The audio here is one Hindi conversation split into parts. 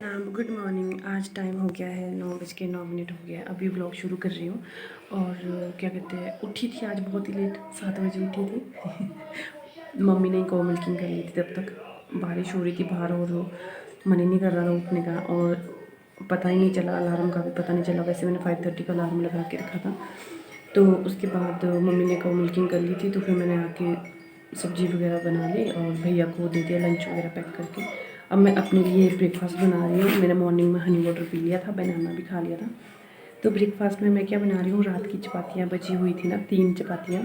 Good morning. आज टाइम हो गया है 9:09 हो गया है। अभी ब्लॉग शुरू कर रही हूँ। और क्या कहते हैं, उठी थी आज बहुत ही लेट, 7 बजे उठी थी। मम्मी ने को मिल्किंग कर ली थी, तब तक बारिश हो रही थी बाहर और मन ही नहीं कर रहा था उठने का। और पता ही नहीं चला, अलार्म का भी पता नहीं चला। वैसे मैंने 5:30 का अलार्म लगा के रखा था। तो उसके बाद मम्मी ने को मिल्किंग कर ली थी, तो फिर मैंने आके सब्ज़ी वगैरह बना ली और भैया को दे दिया लंच वगैरह पैक करके। अब मैं अपने लिए ब्रेकफास्ट बना रही हूँ। मैंने मॉर्निंग में हनी वाटर पी लिया था, बनाना भी खा लिया था। तो ब्रेकफास्ट में मैं क्या बना रही हूँ, रात की चपातियाँ बची हुई थी ना, 3 चपातियाँ,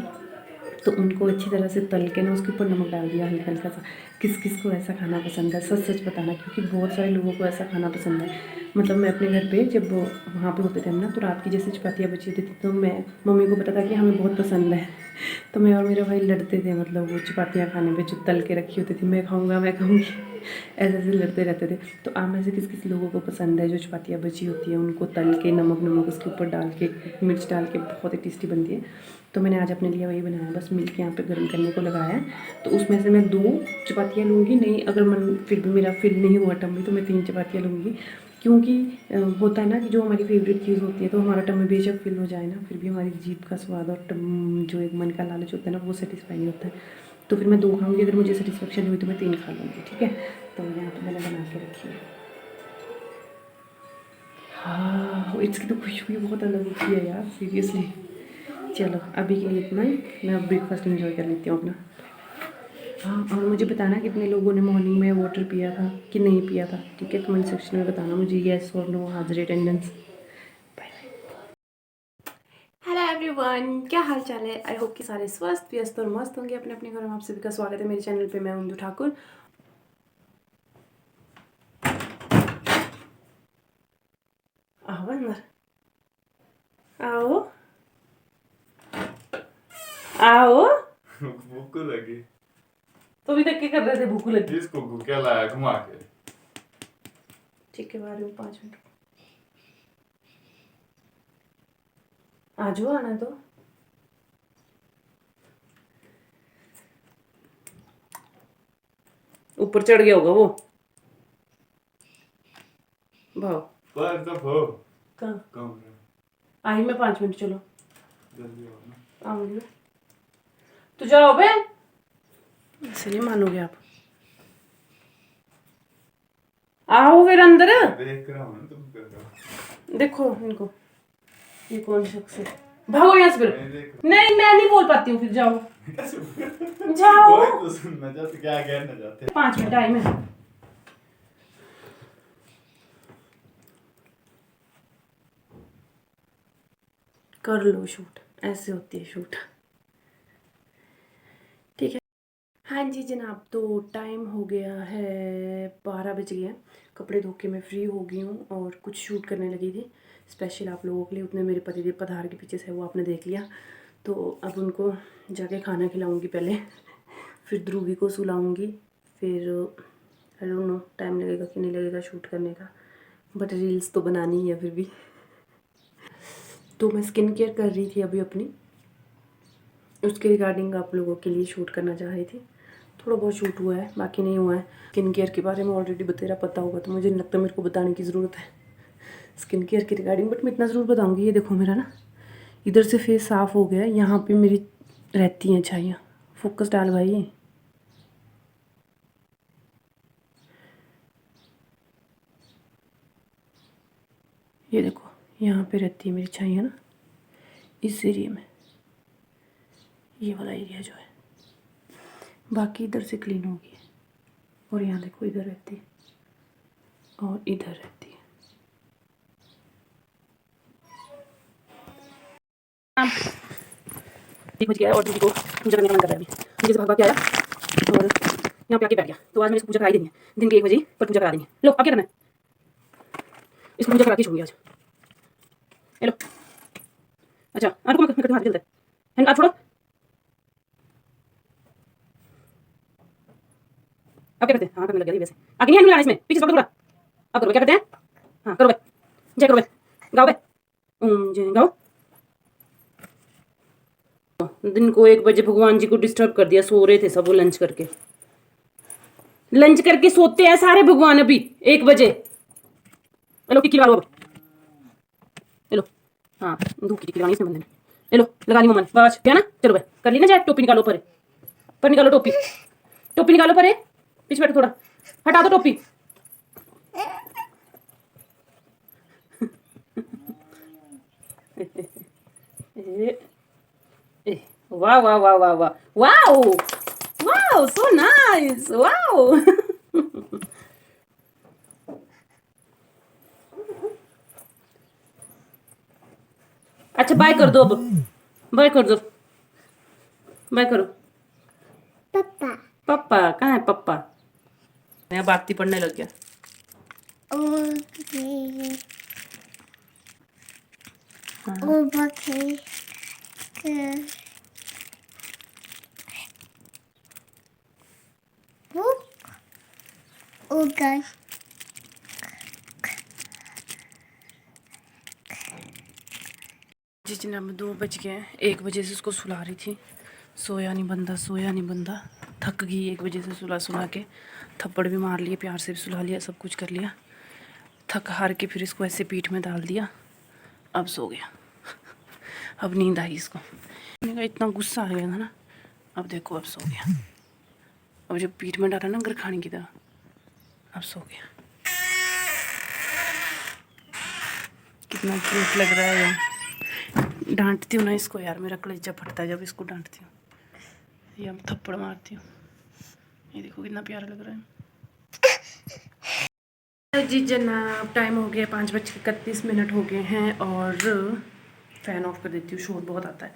तो उनको अच्छी तरह से तल के ना उसके ऊपर नमक डाल दिया हल्का हल्का सा। किस किस को ऐसा खाना पसंद है, सच सच बताना, क्योंकि बहुत सारे लोगों को ऐसा खाना पसंद है। मतलब मैं अपने घर पे जब वहाँ पे होते थे हम ना, तो रात की जैसे चपातियाँ बची होती थी, तो मैं मम्मी को पता था कि हमें बहुत पसंद है। तो मैं और मेरा भाई लड़ते थे, मतलब वो चपातियाँ खाने पे जो तल के रखी होती थी, मैं खाऊँगा मैं खाऊँगी, ऐसे ऐसे लड़ते रहते थे। तो आप में से किस किस लोगों को पसंद है जो चपातियाँ बची होती है उनको तल के नमक नमक उसके ऊपर डाल के मिर्च डाल के, बहुत ही टेस्टी बनती है। तो मैंने आज अपने लिए वही बनाया, बस मिल्क यहाँ पे गर्म करने को लगाया है। तो उसमें से मैं 2 चपातियाँ लूँगी, नहीं अगर मन फिर भी मेरा फिल नहीं हुआ टम्मी तो मैं 3 चपातियाँ लूँगी। क्योंकि होता है ना कि जो हमारी फेवरेट चीज़ होती है, तो हमारा टम्मी बेशक फिल हो जाए ना, फिर भी हमारी जीभ का स्वाद और जो एक मन का लालच होता है ना, वो सेटिस्फाई नहीं होता है। तो फिर मैं 2 खाऊँगी, अगर मुझे सेटिस्फेक्शन हुई तो मैं 3 खा लूँगी, ठीक है। तो यहाँ पर मैंने बना के रखी है। हाँ, इसकी तो खुशबू बहुत अलग होती है यार, सीरियसली। चलो अभी के लिए इतना ही, मैं ब्रेकफास्ट एंजॉय कर लेती हूँ अपना। हाँ, और मुझे बताना कितने लोगों ने मॉर्निंग में वाटर पिया था कि नहीं पिया था, ठीक है। कमेंट सेक्शन में बताना मुझे, येस और नो, हाजिर attendance. Bye bye. Hello everyone, क्या हाल चाल है। आई होप कि सारे स्वस्थ व्यस्त और मस्त होंगे अपने अपने घरों में। आप सभी का स्वागत है मेरे चैनल पे। मैं अंजू ठाकुर। आओ अंदर, आओ आओ। भूख लगी तो अभी तक क्या कर रहे थे, भूख लगी? इसको क्या लाया घुमा के? ठीक है, आ रही हूँ 5 मिनट। आज आना तो ऊपर चढ़ गया होगा वो भाव। पर तो हो कहाँ कौन आई मैं? 5 मिनट, चलो जल्दी आओ ना। आऊंगी मैं। तो जाओ बे, ऐसे नहीं मानोगे आप। आओ फिर अंदर। देख रहा हूँ तुम कर रहे हो। देखो इनको, ये कौन शख्स है? भागो यहाँ से फिर। मैं देख नहीं मैं नहीं बोल पाती हूँ, फिर जाओ रहा जाओ। कोई तो सुनना चाहते, क्या कहना चाहते 5 मिनट आई मैं। कर लो शूट, ऐसे होती है शूट, ठीक है। हाँ जी जनाब, तो टाइम हो गया है 12 बज गए हैं। कपड़े धो के मैं फ्री हो गई हूँ और कुछ शूट करने लगी थी स्पेशल आप लोगों के लिए। उतने मेरे पतिदेव पधार के पीछे से वो आपने देख लिया। तो अब उनको जाके खाना खिलाऊंगी पहले, फिर ध्रुवी को सुलाऊंगी, फिर आई डोंट नो टाइम लगेगा कि नहीं लगेगा शूट करने का, बट रील्स तो बनानी ही है फिर भी। तो मैं स्किन केयर कर रही थी अभी अपनी, उसके रिगार्डिंग आप लोगों के लिए शूट करना चाह रही थी। थोड़ा बहुत शूट हुआ है, बाकी नहीं हुआ है। स्किन केयर के बारे में ऑलरेडी बतेरा पता होगा, तो मुझे नहीं लगता मेरे को बताने की ज़रूरत है स्किन केयर के रिगार्डिंग, बट मैं इतना ज़रूर बताऊँगी। ये देखो मेरा ना इधर से फेस साफ़ हो गया है, यहाँ पे मेरी रहती हैं छाइयाँ। फोकस डाल भाई। ये देखो यहाँ पे रहती है मेरी छाइयाँ ना, इस एरिया में, ये वाला एरिया जो है। बाकी इधर से क्लीन हो गई है। और यहाँ देखो इधर रहती है और इधर रहती है। एक बज गया है और दीदी को पूजा करने का मन कर रहा है। अभी मुझे भाग के आया और यहाँ पे आके बैठ गया। तो आज मेरे से पूजा करा ही देनी है, दिन के 1 बजे पर पूजा करा देनी है। लो अब क्या करना है, इसको पूजा करा के छोड़ूंगी आज। ये लो, अच्छा आठ को मैं करती हूँ, हाथ जलता है। आप छोड़ो, अब क्या करते हैं? हाँ करने लग गया वैसे। आगे नहीं लगाना इसमें, पीछे से पकड़ो थोड़ा। अब करो, क्या करते हैं? हाँ करो भाई, जय करो भाई, गाओ भाई, जय गाओ। दिन को 1 बजे भगवान जी को डिस्टर्ब कर दिया, सो रहे थे सब वो लंच करके। लंच करके सोते हैं सारे भगवान अभी 1 बजे। लो टिक्की लगा लो अब, ले लो। हाँ धूप की टिक्की लगानी इसमें बंदे ने, ले लो लगा ली मम्मा ने, बस क्या ना, चलो भाई कर ली ना, जाए टोपी निकालो पर निकालो टोपी, टोपी निकालो पर, पीछे बैठो थोड़ा, हटा दो टोपी। वाह वाह वाह वाह वाह वाह वाह, सो नाइस, वाह। अच्छा बाय कर दो अब, बाय कर दो, बाय करो। पापा पापा कहाँ है पापा? मैं बाती पढ़ने लग गया। ओके हाँ। ओके ओके जी जनाब 2 बज गए हैं, 1 बजे से उसको सुला रही थी, सोया नहीं बंदा, सोया नहीं बंदा, थक गई 1 बजे से सुला सुला के, थप्पड़ भी मार लिए, प्यार से भी सुला लिया, सब कुछ कर लिया, थक हार के फिर इसको ऐसे पीठ में डाल दिया, अब सो गया। अब नींद आई इसको, मैंने कहा इतना गुस्सा आ गया था ना, अब देखो अब सो गया। अब जब पीठ में डाला ना गरखानी की तरह, अब सो गया। कितना क्यूट लग रहा है यार। डांटती हूँ ना इसको यार, मेरा कलेजा फटता है जब इसको डांटती हूँ या थप्पड़ मारती हूँ। ये देखो कितना प्यारा लग रहा है। जी जनाब टाइम हो गया 5:31 हो गए हैं और फ़ैन ऑफ कर देती हूँ, शोर बहुत आता है।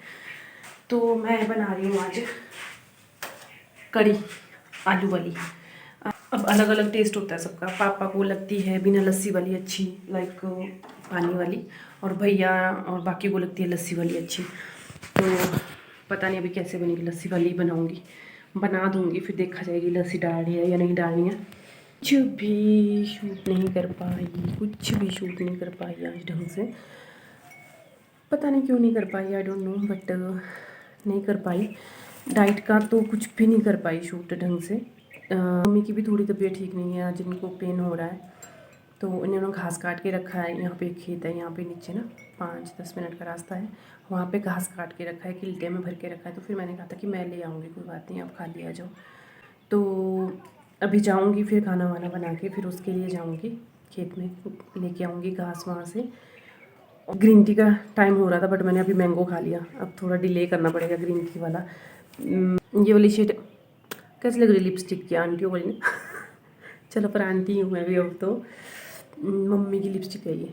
तो मैं बना रही हूँ आज कड़ी आलू वाली। अब अलग अलग टेस्ट होता है सबका, पापा को लगती है बिना लस्सी वाली अच्छी, लाइक पानी वाली, और भैया और बाकी को लगती है लस्सी वाली अच्छी। तो पता नहीं अभी कैसे बनेगी, लस्सी वाली बनाऊंगी, बना दूंगी, फिर देखा जाएगी लस्सी डालनी है या नहीं डालनी है। कुछ भी शूट नहीं कर पाई, कुछ भी शूट नहीं कर पाई आज ढंग से, पता नहीं क्यों नहीं कर पाई, आई डोंट नो, बट नहीं कर पाई। डाइट का तो कुछ भी नहीं कर पाई शूट ढंग से। मम्मी की भी थोड़ी तबीयत ठीक नहीं है आज, इनको पेन हो रहा है, तो इन्होंने घास काट के रखा है। यहाँ पे एक खेत है, यहाँ पे नीचे ना 5-10 मिनट का रास्ता है, वहाँ पे घास काट के रखा है, किल्टे में भर के रखा है। तो फिर मैंने कहा था कि मैं ले आऊँगी, कोई बात नहीं आप खा लिया जाओ। तो अभी जाऊँगी, फिर खाना वाना बना के फिर उसके लिए जाऊँगी खेत में, लेके आऊँगी घास वहाँ से। ग्रीन टी का टाइम हो रहा था बट मैंने अभी मैंगो खा लिया, अब थोड़ा डिले करना पड़ेगा ग्रीन टी वाला। ये वाली शेड कैसी लग रही लिपस्टिक की, आंटियों वाली ना। चलो पर आंटी हूँ मैं भी अब तो। मम्मी की लिपस्टिक है ये।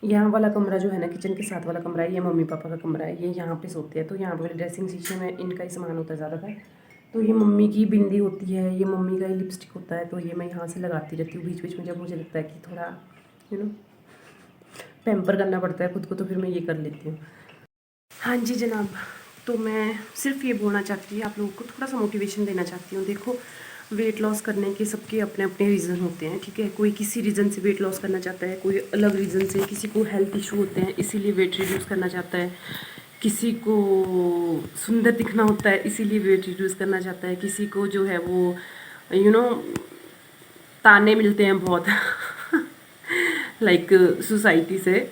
यहाँ वाला कमरा जो है ना, किचन के साथ वाला कमरा है, ये मम्मी पापा का कमरा है, ये यहाँ पे सोते हैं। तो यहाँ पे ड्रेसिंग शीशे में इनका ही सामान होता है ज़्यादातर। तो ये मम्मी की बिंदी होती है, ये मम्मी का ही लिपस्टिक होता है, तो ये मैं यहाँ से लगाती रहती हूँ बीच बीच में, जब मुझे लगता है कि थोड़ा यू नो पैम्पर करना पड़ता है खुद को, तो फिर मैं ये कर लेती हूँ। हाँ जी जनाब, तो मैं सिर्फ ये बोलना चाहती हूँ, आप लोगों को थोड़ा सा मोटिवेशन देना चाहती हूँ। देखो वेट लॉस करने के सबके अपने अपने रीज़न होते हैं, ठीक है। कोई किसी रीज़न से वेट लॉस करना चाहता है, कोई अलग रीज़न से, किसी को हेल्थ इशू होते हैं इसीलिए वेट रिड्यूस करना चाहता है, किसी को सुंदर दिखना होता है इसीलिए वेट रिड्यूस करना चाहता है, किसी को जो है वो यू नो ताने मिलते हैं बहुत लाइक सोसाइटी से,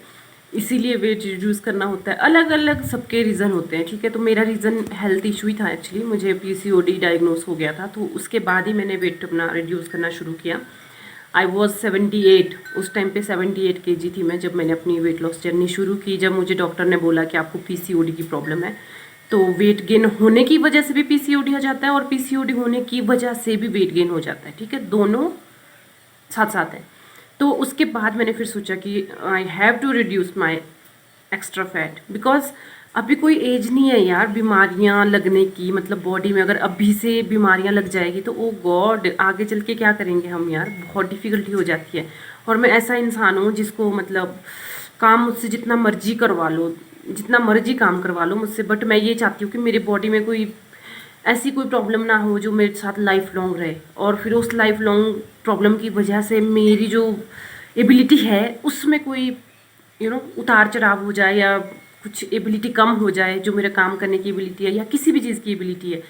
इसीलिए वेट रिड्यूस करना होता है। अलग अलग सबके रीज़न होते हैं, ठीक है। तो मेरा रीज़न हेल्थ इशू ही था एक्चुअली, मुझे पीसीओडी डायग्नोस हो गया था, तो उसके बाद ही मैंने वेट अपना रिड्यूस करना शुरू किया। आई वॉज 78, उस टाइम पे 78 kg थी मैं जब मैंने अपनी वेट लॉस जर्नी शुरू की। जब मुझे डॉक्टर ने बोला कि आपको पीसीओडी की प्रॉब्लम है, तो वेट गेन होने की वजह से भी पीसीओडी हो जाता है और पीसीओडी होने की वजह से भी वेट गेन हो जाता है, ठीक है, दोनों साथ साथ है। तो उसके बाद मैंने फिर सोचा कि I have to reduce my extra fat, because अभी कोई एज नहीं है यार बीमारियां लगने की, मतलब बॉडी में अगर अभी से बीमारियां लग जाएगी तो ओ गॉड आगे चल के क्या करेंगे हम यार, बहुत डिफ़िकल्टी हो जाती है। और मैं ऐसा इंसान हूँ जिसको मतलब काम मुझसे जितना मर्जी करवा लो, जितना मर्जी काम करवा लो मुझसे, बट मैं ये चाहती हूँ कि मेरी बॉडी में कोई ऐसी कोई प्रॉब्लम ना हो जो मेरे साथ लाइफ लॉन्ग रहे, और फिर उस लाइफ लॉन्ग प्रॉब्लम की वजह से मेरी जो एबिलिटी है उसमें कोई उतार चढ़ाव हो जाए या कुछ एबिलिटी कम हो जाए, जो मेरा काम करने की एबिलिटी है या किसी भी चीज़ की एबिलिटी है,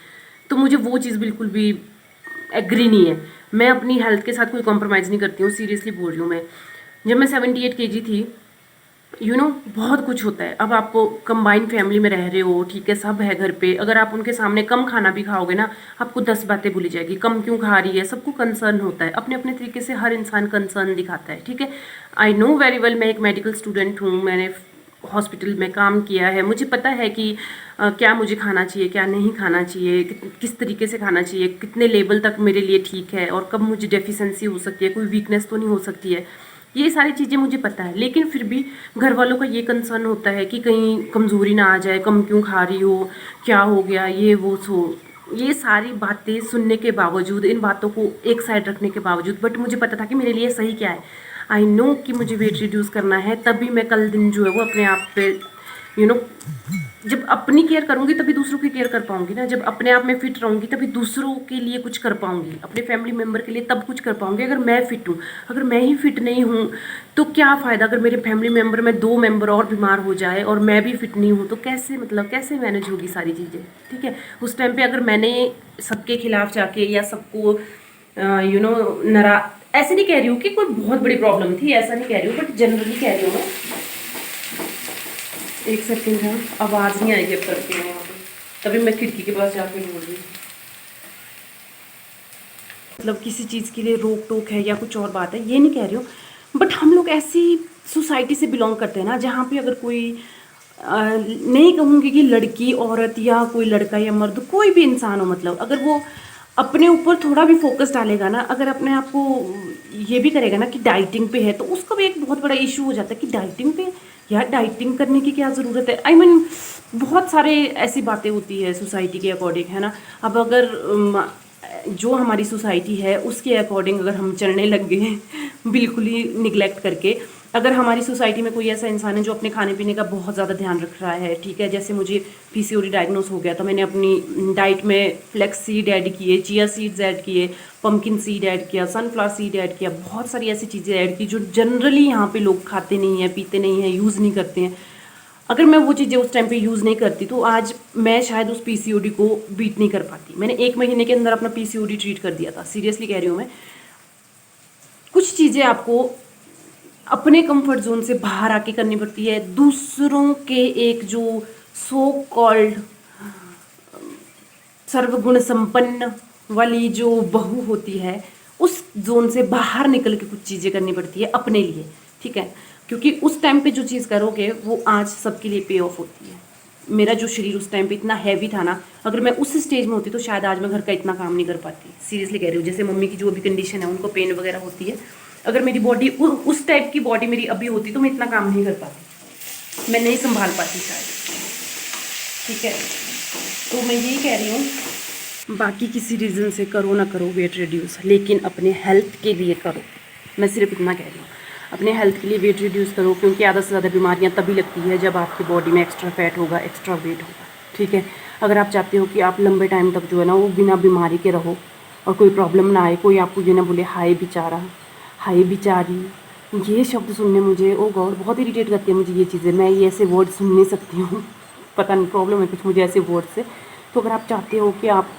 तो मुझे वो चीज़ बिल्कुल भी एग्री नहीं है। मैं अपनी हेल्थ के साथ कोई कॉम्प्रोमाइज़ नहीं करती हूँ, सीरियसली बोल रही हूँ मैं। जब मैं 78 kg थी, बहुत कुछ होता है। अब आपको कंबाइंड फैमिली में रह रहे हो, ठीक है, सब है घर पे, अगर आप उनके सामने कम खाना भी खाओगे ना, आपको 10 बातें बोली जाएगी, कम क्यों खा रही है। सबको कंसर्न होता है, अपने अपने तरीके से हर इंसान कंसर्न दिखाता है, ठीक है। आई नो वेरी वेल, मैं एक मेडिकल स्टूडेंट हूँ, मैंने हॉस्पिटल में काम किया है, मुझे पता है कि क्या मुझे खाना चाहिए, क्या नहीं खाना चाहिए, किस तरीके से खाना चाहिए, कितने लेवल तक मेरे लिए ठीक है, और कब मुझे डेफिशिएंसी हो सकती है, कोई वीकनेस तो नहीं हो सकती है। ये सारी चीज़ें मुझे पता है, लेकिन फिर भी घर वालों का ये कंसर्न होता है कि कहीं कमज़ोरी ना आ जाए, कम क्यों खा रही हो, क्या हो गया, ये वो सो। ये सारी बातें सुनने के बावजूद, इन बातों को एक साइड रखने के बावजूद, बट मुझे पता था कि मेरे लिए सही क्या है। आई नो कि मुझे वेट रिड्यूस करना है, तभी मैं कल दिन जो है वो अपने आप पे यू नो जब अपनी केयर करूंगी तभी दूसरों की केयर कर पाऊंगी ना। जब अपने आप में फिट रहूंगी तभी दूसरों के लिए कुछ कर पाऊंगी, अपने फैमिली मेम्बर के लिए तब कुछ कर पाऊंगी अगर मैं फिट हूँ। अगर मैं ही फिट नहीं हूँ तो क्या फ़ायदा। अगर मेरे फैमिली मेम्बर में 2 मेम्बर और बीमार हो जाए और मैं भी फिट नहीं हूँ तो कैसे, मतलब कैसे मैनेज होगी सारी चीज़ें, ठीक है। उस टाइम पे अगर मैंने सबके खिलाफ जाके या सबको नरा, ऐसे नहीं कह रही हूँ कि कोई बहुत बड़ी प्रॉब्लम थी, ऐसा नहीं कह रही हूँ, बट जनरली कह रही हूँ मैं। एक सेकंड है, आवाज़ नहीं आएगी अब करके यहाँ पे, तभी मैं खिड़की के पास जाके बोल रही हूँ। मतलब किसी चीज़ के लिए रोक टोक है या कुछ और बात है, ये नहीं कह रही हूँ, बट हम लोग ऐसी सोसाइटी से बिलोंग करते हैं ना जहाँ पे अगर कोई नहीं कहूँगी कि लड़की औरत या कोई लड़का या मर्द, कोई भी इंसान हो, मतलब अगर वो अपने ऊपर थोड़ा भी फोकस डालेगा ना, अगर अपने आप को ये भी करेगा ना कि डाइटिंग पे है, तो उसका भी एक बहुत बड़ा इशू हो जाता है कि डाइटिंग पे, यार डाइटिंग करने की क्या ज़रूरत है। आई मीन बहुत सारे ऐसी बातें होती है सोसाइटी के अकॉर्डिंग, है ना। अब अगर जो हमारी सोसाइटी है उसके अकॉर्डिंग अगर हम चलने लग गए बिल्कुल ही निगलेक्ट करके, अगर हमारी सोसाइटी में कोई ऐसा इंसान है जो अपने खाने पीने का बहुत ज़्यादा ध्यान रख रहा है, ठीक है, जैसे मुझे पीसीओडी डायग्नोस हो गया तो मैंने अपनी डाइट में फ्लेक्स सीड ऐड किए, चिया सीड्स ऐड किए, पम्पकिन सीड ऐड किया, सनफ्लावर सीड ऐड किया, बहुत सारी ऐसी चीज़ें ऐड की जो जनरली यहाँ पे लोग खाते नहीं हैं, पीते नहीं हैं, यूज़ नहीं करते हैं। अगर मैं वो चीज़ें उस टाइम पे यूज़ नहीं करती तो आज मैं शायद उस पीसीओडी को बीट नहीं कर पाती। मैंने 1 महीने के अंदर अपना पीसीओडी ट्रीट कर दिया था, सीरियसली कह रही हूँ मैं। कुछ चीज़ें आपको अपने कंफर्ट जोन से बाहर आके करनी पड़ती है। दूसरों के एक जो सो कॉल्ड सर्वगुण संपन्न वाली जो बहू होती है, उस जोन से बाहर निकल के कुछ चीज़ें करनी पड़ती है अपने लिए, ठीक है। क्योंकि उस टाइम पे जो चीज़ करोगे वो आज सबके लिए पे ऑफ होती है। मेरा जो शरीर उस टाइम पे इतना हैवी था ना, अगर मैं उस स्टेज में होती तो शायद आज मैं घर का इतना काम नहीं कर पाती। सीरियसली कह रही हूँ, जैसे मम्मी की जो अभी कंडीशन है, उनको पेन वगैरह होती है, अगर मेरी बॉडी उस टाइप की बॉडी मेरी अभी होती तो मैं इतना काम नहीं कर पाती, मैं नहीं संभाल पाती शायद, ठीक है। तो मैं यही कह रही हूँ, बाकी किसी रीज़न से करो ना करो वेट रिड्यूस, लेकिन अपने हेल्थ के लिए करो। मैं सिर्फ इतना कह रही हूँ, अपने हेल्थ के लिए वेट रिड्यूस करो, क्योंकि ज़्यादा से ज़्यादा बीमारियाँ तभी लगती है जब आपकी बॉडी में एक्स्ट्रा फैट होगा, एक्स्ट्रा वेट होगा, ठीक है। अगर आप चाहते हो कि आप लंबे टाइम तक जो है ना वो बिना बीमारी के रहो और कोई प्रॉब्लम ना आए, कोई आपको ये ना बोले हाय बेचारा, हाय बेचारी, ये शब्द सुनने मुझे ओ गॉड बहुत इरिटेट करती है मुझे ये चीज़ें। मैं ये ऐसे वर्ड सुन नहीं सकती हूँ, पता नहीं प्रॉब्लम है कुछ मुझे ऐसे वर्ड से। तो अगर आप चाहते हो कि आप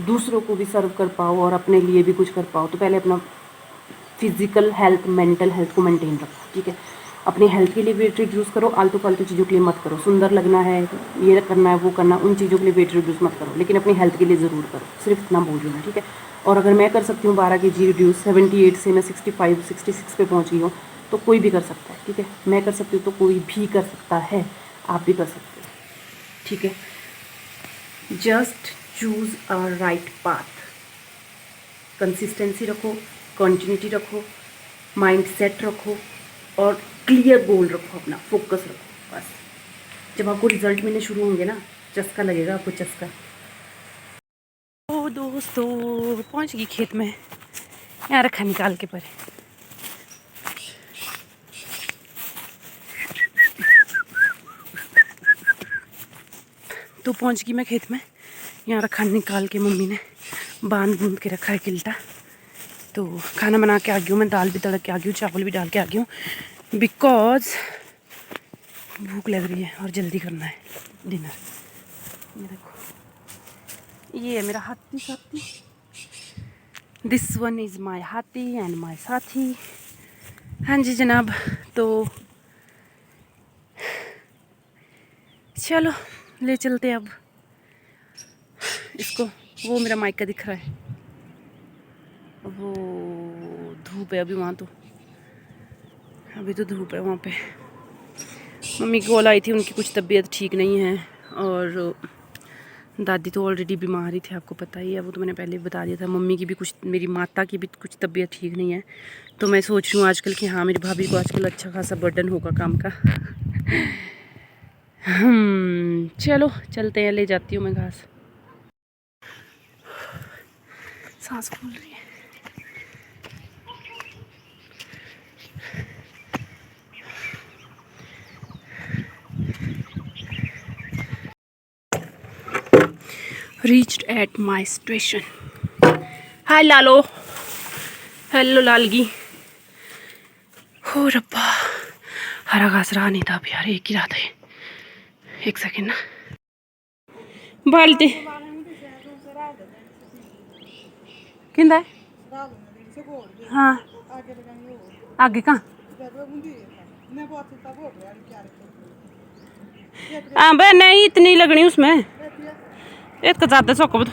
दूसरों को भी सर्व कर पाओ और अपने लिए भी कुछ कर पाओ, तो पहले अपना फिजिकल हेल्थ, मेंटल हेल्थ को मेंटेन रखो, ठीक है। अपनी हेल्थ के लिए वेट रिड्यूस करो, आलतू फालतू चीज़ों के लिए मत करो। सुंदर लगना है, ये करना है, वो करना, उन चीज़ों के लिए वेट रिड्यूस मत करो, लेकिन अपनी हेल्थ के लिए ज़रूर करो। सिर्फ इतना बोल रही हूँ, ठीक है। और अगर मैं कर सकती हूँ 12 kg रिड्यूस, 78 से मैं 65 66 पे पहुँच गई हूँ, तो कोई भी कर सकता है, ठीक है। मैं कर सकती हूँ तो कोई भी कर सकता है, आप भी कर सकते हो, ठीक है। Just choose a right path, consistency रखो, कंटिन्यूटी रखो, माइंड सेट रखो और क्लियर गोल रखो, अपना फोकस रखो, बस। जब आपको रिजल्ट मिलने शुरू होंगे ना, चस्का लगेगा आपको, चस्का। तो दोस्तों पहुंच गई खेत में, यहाँ रखा निकाल के परे। तो पहुंच गई मैं खेत में, यहाँ रखा निकाल के मम्मी ने बांध बूंद के रखा है किल्टा। तो खाना बना के आ गई हूँ मैं, दाल भी तड़क के आ गई हूँ, चावल भी डाल के आ गई हूँ, बिकॉज भूख लग रही है और जल्दी करना है डिनर। ये देखो, ये है मेरा हाथी साथी, दिस वन इज़ माई हाथी एंड माई साथी। हाँ जी जनाब, तो चलो ले चलते अब इसको। वो मेरा माइका दिख रहा है, वो धूप है अभी वहाँ, तो अभी तो धूप है वहाँ पे। मम्मी की कॉल आई थी, उनकी कुछ तबीयत ठीक नहीं है, और दादी तो ऑलरेडी बीमार ही थी, आपको पता ही है, वो तो मैंने पहले भी बता दिया था। मम्मी की भी कुछ, मेरी माता की भी कुछ तबीयत ठीक नहीं है। तो मैं सोच रही हूँ आजकल कि हाँ मेरी भाभी को आजकल अच्छा खासा बर्डन होगा काम का। चलो चलते हैं, ले जाती हूँ मैं घास। सांस फूल रही है। Reached at my station. Hi लालो, हेलो लालगी। हो रब्बा, हरा घास रहा नहीं था अभी यार, एक ही रहा था। एक सेकेंड ना, बाल्टी किंदा है? हाँ आगे कहाँ? हाँ बे नहीं, इतनी लगनी उसमें, एक ज़्यादा सौका,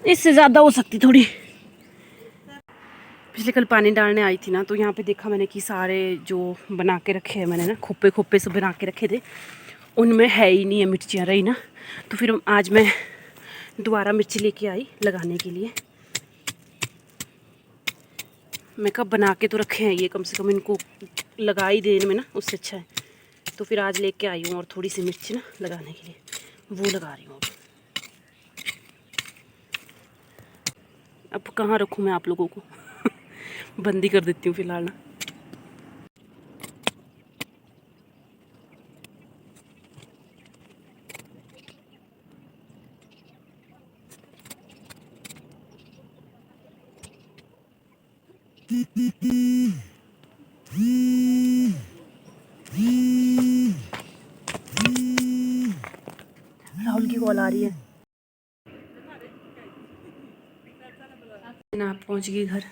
इससे ज़्यादा हो सकती थोड़ी। पिछले कल पानी डालने आई थी ना, तो यहाँ पे देखा मैंने कि सारे जो बना के रखे हैं मैंने ना, खोपे खोपे से बना के रखे थे, उनमें है ही नहीं है मिर्चियाँ रही ना। तो फिर आज मैं दोबारा मिर्ची लेके आई लगाने के लिए। मैं कब बना के तो रखे हैं ये, कम से कम इनको लगा ही देने में ना, उससे अच्छा है। तो फिर आज लेके आई हूँ और थोड़ी सी मिर्ची ना लगाने के लिए, वो लगा रही हूँ अब कहाँ रखूँ मैं आप लोगों को। बंदी कर देती हूँ फिलहाल ना। राहुल की कॉल आ रही है ना। आप पहुँच गई घर,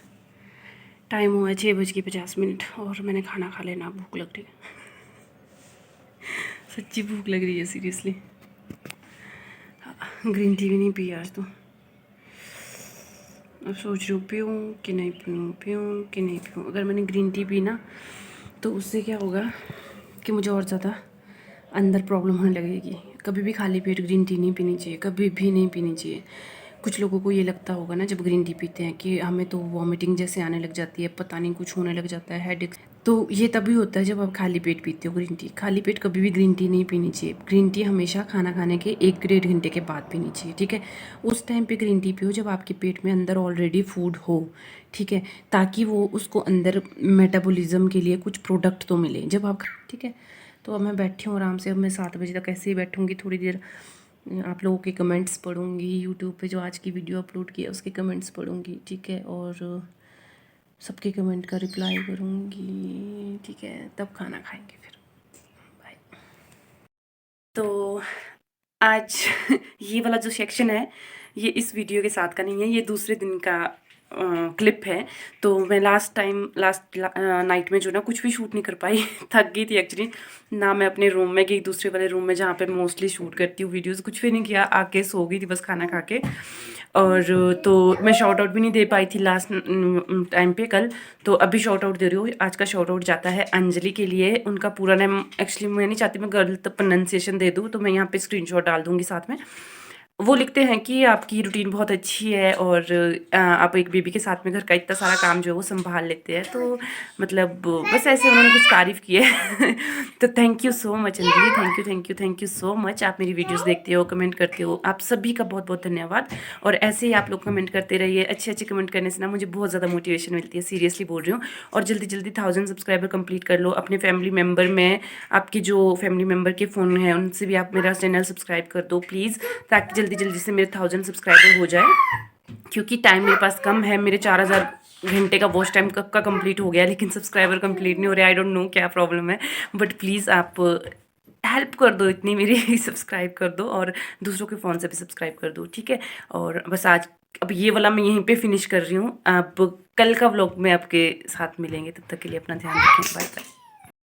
टाइम हुआ है 6:50, और मैंने खाना खा लेना, भूख लग रही है। सच्ची भूख लग रही है सीरियसली। ग्रीन टी भी नहीं पी आज तो। अब सोच रही हूँ पीऊँ कि नहीं पीऊँ, पीऊँ कि नहीं पीऊँ। अगर मैंने ग्रीन टी पी ना, तो उससे क्या होगा कि मुझे और ज़्यादा अंदर प्रॉब्लम होने लगेगी। कभी भी खाली पेट ग्रीन टी नहीं पीनी चाहिए, कभी भी नहीं पीनी चाहिए। कुछ लोगों को ये लगता होगा ना जब ग्रीन टी पीते हैं कि हमें तो वॉमिटिंग जैसे आने लग जाती है, पता नहीं कुछ होने लग जाता है, हेडेक। तो ये तभी होता है जब आप खाली पेट पीते हो ग्रीन टी। खाली पेट कभी भी ग्रीन टी नहीं पीनी चाहिए। ग्रीन टी हमेशा खाना खाने के 1-1.5 घंटे के बाद पीनी चाहिए, ठीक है। उस टाइम पे ग्रीन टी पियो जब आपके पेट में अंदर ऑलरेडी फूड हो, ठीक है, ताकि वो उसको अंदर मेटाबॉलिज्म के लिए कुछ प्रोडक्ट तो मिले जब आप, ठीक है। तो अब मैं बैठी हूँ आराम से, अब मैं 7 बजे तक ऐसे ही बैठूँगी, थोड़ी देर आप लोगों के कमेंट्स पढ़ूंगी, यूट्यूब पे जो आज की वीडियो अपलोड की है उसके कमेंट्स पढ़ूंगी, ठीक है, और सबके कमेंट का रिप्लाई करूंगी, ठीक है, तब खाना खाएंगे फिर। बाय। तो आज ये वाला जो सेक्शन है ये इस वीडियो के साथ का नहीं है, ये दूसरे दिन का क्लिप है। तो मैं लास्ट नाइट में जो ना कुछ भी शूट नहीं कर पाई। थक गई थी एक्चुअली ना। मैं अपने रूम में गई, दूसरे वाले रूम में जहाँ पे मोस्टली शूट करती हूँ वीडियोस, कुछ भी नहीं किया, आके सो गई थी बस खाना खा के। और तो मैं शॉर्ट आउट भी नहीं दे पाई थी लास्ट टाइम पे कल। तो अभी शॉर्ट आउट दे रही हूँ। आज का शॉर्ट आउट जाता है अंजलि के लिए। उनका पूरा नेम एक्चुअली मैं नहीं चाहती मैं गलत प्रोनाउंसिएशन दे दूँ, तो मैं यहाँ पे स्क्रीनशॉट डाल दूँगी साथ में। वो लिखते हैं कि आपकी रूटीन बहुत अच्छी है और आप एक बेबी के साथ में घर का इतना सारा काम जो है वो संभाल लेते हैं। तो मतलब बस ऐसे उन्होंने कुछ तारीफ़ की है। तो thank you so much Anjali, thank you so much. आप मेरी वीडियोस देखते हो, कमेंट करते हो, आप सभी का बहुत बहुत धन्यवाद। और ऐसे ही आप लोग कमेंट करते रहिए। अच्छे अच्छे कमेंट करने से ना मुझे बहुत ज़्यादा मोटिवेशन मिलती है, सीरियसली बोल रही हूँ। और जल्दी जल्दी 1000 सब्सक्राइबर कंप्लीट कर लो। अपने फैमिली मेम्बर में, आपके जो फैमिली मेम्बर के फ़ोन है उनसे भी आप मेरा चैनल सब्सक्राइब कर दो प्लीज़, ताकि जल्दी जल्दी से मेरे 1000 सब्सक्राइबर हो जाए। क्योंकि टाइम मेरे पास कम है। मेरे 4000 घंटे का वॉच टाइम कब का कंप्लीट हो गया, लेकिन सब्सक्राइबर कंप्लीट नहीं हो रहे। आई डोंट नो क्या प्रॉब्लम है, बट प्लीज़ आप हेल्प कर दो इतनी मेरी। सब्सक्राइब कर दो और दूसरों के फ़ोन से भी सब्सक्राइब कर दो, ठीक है। और बस आज अब ये वाला मैं यहीं पे फिनिश कर रही हूँ। अब कल का व्लॉग में आपके साथ मिलेंगे, तब तक के लिए अपना ध्यान रखें। Bye bye.